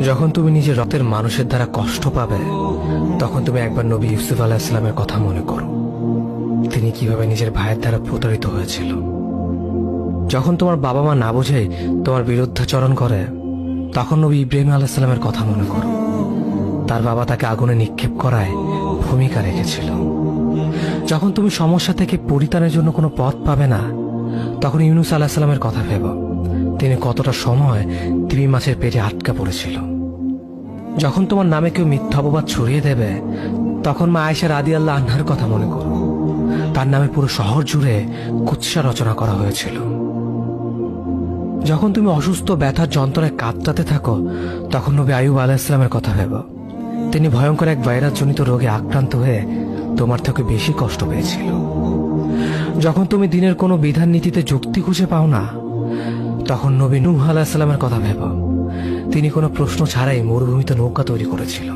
যখন তুমি নিজের রক্তের মানুষের দ্বারা কষ্ট পাবে, তখন তুমি একবার নবী ইউসুফ আলাইহিস সালামের কথা মনে করো। তিনি কিভাবে নিজের ভাইয়ের দ্বারা প্রতারিত হয়েছিল। যখন তোমার বাবা মা না বুঝে তোমার বিরুদ্ধাচরণ করে, তখন নবী ইব্রাহিম আলাইহিস সালামের কথা মনে করো। তার বাবা তাকে আগুনে নিক্ষেপ করায় ভূমিকা রেখেছিল। যখন তুমি সমস্যা থেকে পরিত্রাণের জন্য কোনো পথ পাবে না, তখন ইউনূস আলাইহিস সালামের কথা ভেবো। তিনি কতটা সময় তিমি মাছের পেটে আটকা পড়েছিল। যখন তোমার নামে কেউ মিথ্যা অপবাদ ছড়িয়ে দেবে, তখন মা আয়েশা রাদিয়াল্লাহু আনহার কথা মনে করো। তার নামে পুরো শহর জুড়ে কুৎসা রচনা করা হয়েছিল। যখন তুমি অসুস্থ ব্যথার যন্ত্রণায় কাতরাতে থাকো, তখন নবী আইয়ুব আলাইহিস সালামের কথা ভেবো। তিনি ভয়ঙ্কর এক ভাইরাস জনিত রোগে আক্রান্ত হয়ে তোমার থেকে বেশি কষ্ট পেয়েছিল। যখন তুমি দিনের কোনো বিধান নীতিতে যুক্তি খুঁজে পাও না, তখন নবী নূহ আলাইহিস সালামের কথা ভেবো। তিনি কোনো প্রশ্ন ছাড়াই মরুভূমিতে নৌকা তৈরি করেছিল।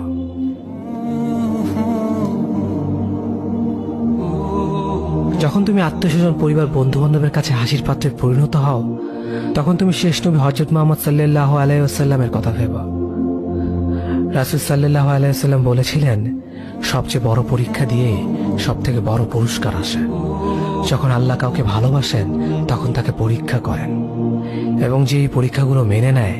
যখন তুমি আত্মীয়স্বজন, পরিবার, বন্ধু বান্ধবের কাছে হাসির পাত্রে পরিণত হও, তখন তুমি শেষ নবী হযরত মুহাম্মদ সাল্লাল্লাহু আলাইহি ওয়াসাল্লামের কথা ভেবো। রাসূল সাল্লাল্লাহু আলাইহি ওয়াসাল্লাম বলেছিলেন, সবচেয়ে বড় পরীক্ষা দিয়ে সব থেকে বড় পুরস্কার আসে। যখন আল্লাহ কাউকে ভালোবাসেন, তখন তাকে পরীক্ষা করেন, এবং যে এই পরীক্ষাগুলো মেনে নেয়